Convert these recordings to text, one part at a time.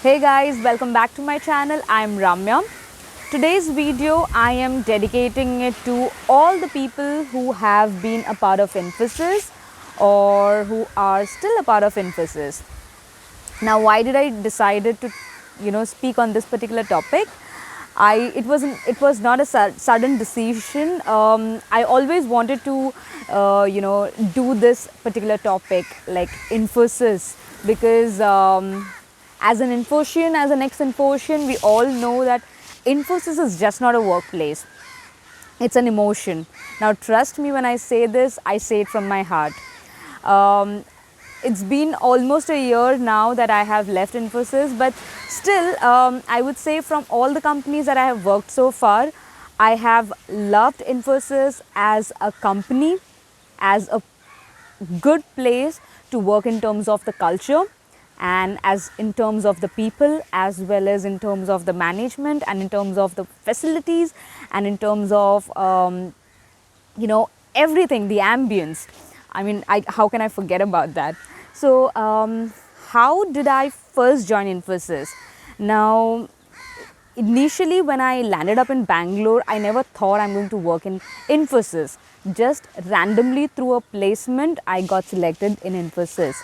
Hey guys, welcome back to my channel. I'm Ramya. Today's video I am dedicating it to all the people who have been a part of Infosys or who are still a part of Infosys. Now, why did I decided to speak on this particular topic? It was not a sudden decision. I always wanted to do this particular topic like Infosys because as an Infosian, as an ex-Infosian, we all know that Infosys is just not a workplace. It's an emotion. Now, trust me when I say this, I say it from my heart. It's been almost a year now that I have left Infosys, but still, I would say from all the companies that I have worked so far, I have loved Infosys as a company, as a good place to work in terms of the culture and as in terms of the people, as well as in terms of the management and in terms of the facilities and in terms of everything, the ambience. I mean, how can I forget about that? So how did I first join Infosys? Now, initially when I landed up in Bangalore, I never thought I'm going to work in Infosys. Just randomly through a placement, I got selected in Infosys.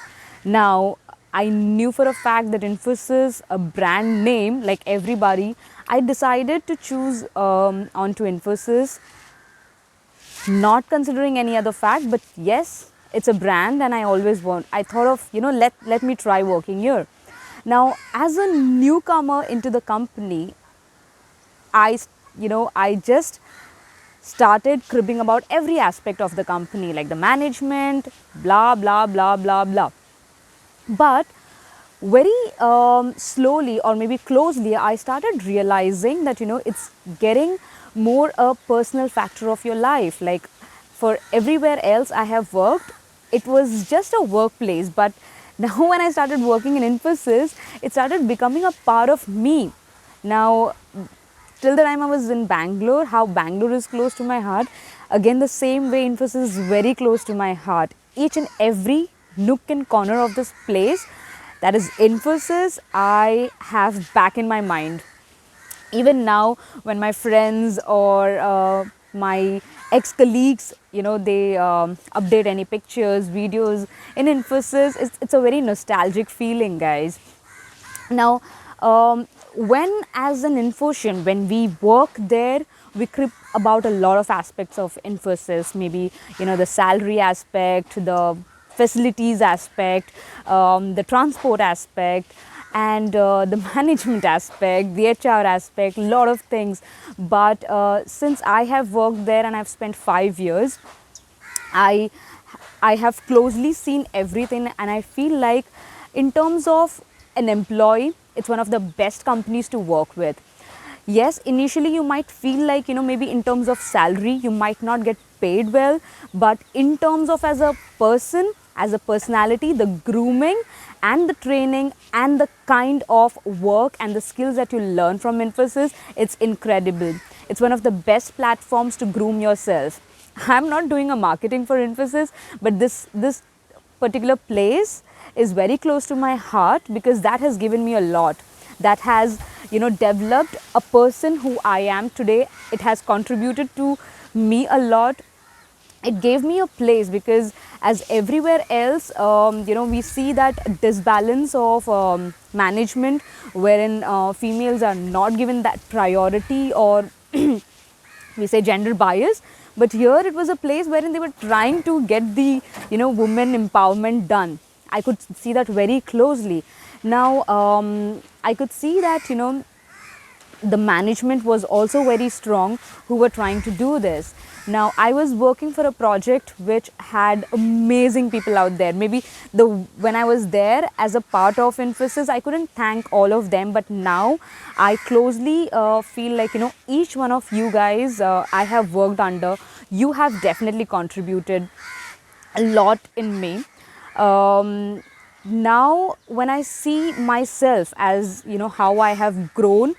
Now, I knew for a fact that Infosys, a brand name like everybody, I decided to choose onto Infosys, not considering any other fact, but yes, it's a brand and I thought of, let me try working here. Now, as a newcomer into the company, I just started cribbing about every aspect of the company, like the management, blah, blah, blah, blah, blah. But very slowly or maybe closely, I started realizing that, it's getting more a personal factor of your life. Like for everywhere else I have worked, it was just a workplace. But now when I started working in Infosys, it started becoming a part of me. Now, till the time I was in Bangalore, how Bangalore is close to my heart, again the same way Infosys is very close to my heart. Each and every nook and corner of this place, that is Infosys, I have back in my mind. Even now, when my friends or my ex-colleagues, they update any pictures, videos in Infosys, it's a very nostalgic feeling, guys. Now, when as an Infosian, when we work there, we crib about a lot of aspects of Infosys, maybe, the salary aspect, the facilities aspect, the transport aspect, and the management aspect, the HR aspect, a lot of things. But since I have worked there and I've spent 5 years, I have closely seen everything, and I feel like in terms of an employee, it's one of the best companies to work with. Yes, initially you might feel like, maybe in terms of salary, you might not get paid well, but in terms of as a person, as a personality, the grooming and the training and the kind of work and the skills that you learn from Infosys, it's incredible. It's one of the best platforms to groom yourself. I'm not doing a marketing for Infosys, but this particular place is very close to my heart because that has given me a lot. That has, developed a person who I am today. It has contributed to me a lot. It gave me a place because as everywhere else, we see that disbalance of management wherein females are not given that priority, or we say gender bias. But here it was a place wherein they were trying to get the, women empowerment done. I could see that very closely. Now, I could see that, the management was also very strong who were trying to do this. Now, I was working for a project which had amazing people out there. Maybe when I was there as a part of Infosys, I couldn't thank all of them, but now I closely feel like, each one of you guys I have worked under, you have definitely contributed a lot in me. Now, when I see myself as, how I have grown,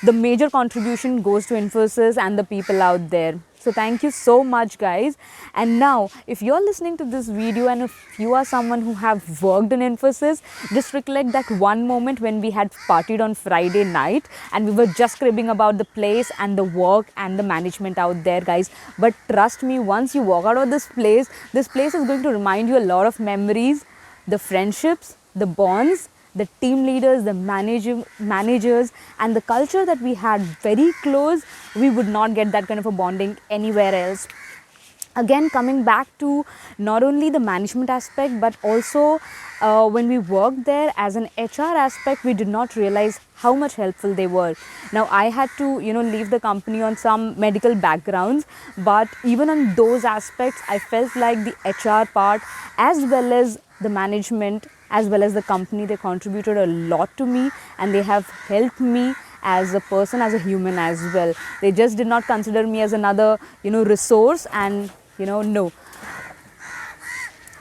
the major contribution goes to Infosys and the people out there. So thank you so much, guys. And now, if you're listening to this video and if you are someone who have worked in Infosys, just recollect that one moment when we had partied on Friday night and we were just cribbing about the place and the work and the management out there, guys. But trust me, once you walk out of this place is going to remind you a lot of memories, the friendships, the bonds, the team leaders, the managers, and the culture that we had very close. We would not get that kind of a bonding anywhere else. Again, coming back to not only the management aspect, but also when we worked there as an HR aspect, we did not realize how much helpful they were. Now, I had to, leave the company on some medical backgrounds, but even on those aspects, I felt like the HR part, as well as the management, as well as the company, they contributed a lot to me, and they have helped me as a person, as a human as well. They just did not consider me as another, resource. And no,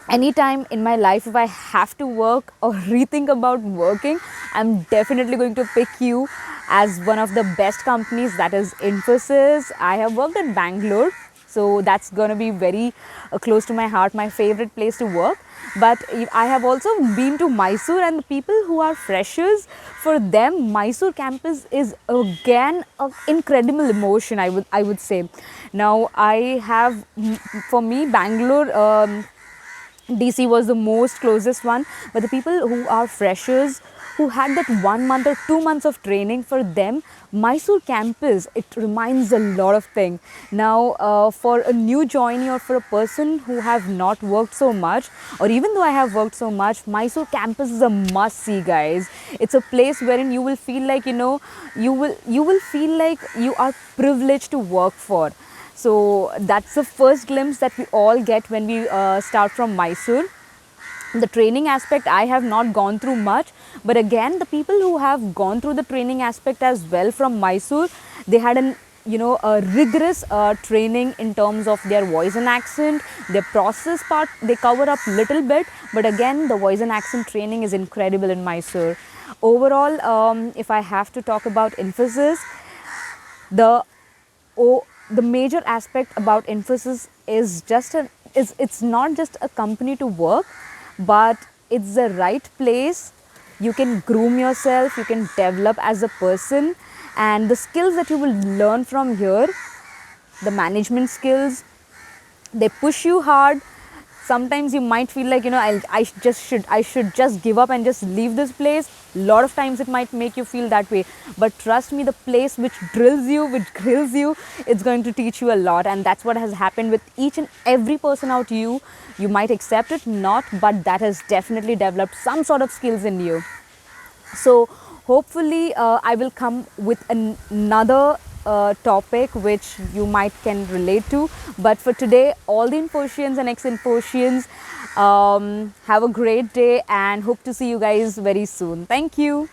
anytime in my life if I have to work or rethink about working, I'm definitely going to pick you as one of the best companies, that is Infosys. I have worked at Bangalore, so that's going to be very close to my heart, my favorite place to work. But I have also been to Mysore, and the people who are freshers, for them Mysore campus is again an incredible emotion, I would say. Now for me, Bangalore, DC was the most closest one, but the people who are freshers, who had that 1 month or 2 months of training, for them Mysore campus, it reminds a lot of things. Now for a new joinee or for a person who have not worked so much, or even though I have worked so much, Mysore campus is a must see, guys. It's a place wherein you will feel like, you will feel like you are privileged to work for. So that's the first glimpse that we all get when we start from Mysore. The training aspect, I have not gone through much, but again, the people who have gone through the training aspect as well from Mysore, they had a rigorous training in terms of their voice and accent, their process part, they cover up little bit, but again, the voice and accent training is incredible in Mysore. Overall, if I have to talk about Infosys, the major aspect about Infosys is it's not just a company to work, but it's the right place. You can groom yourself, you can develop as a person, and the skills that you will learn from here, the management skills, they push you hard. Sometimes you might feel like, I should just give up and just leave this place. A lot of times it might make you feel that way, but trust me, the place which drills you, which grills you, it's going to teach you a lot. And that's what has happened with each and every person out. You might accept it, not, but that has definitely developed some sort of skills in you. So hopefully I will come with another topic which you might can relate to. But for today, all the Infosians and ex-Infosians, have a great day, and hope to see you guys very soon. Thank you.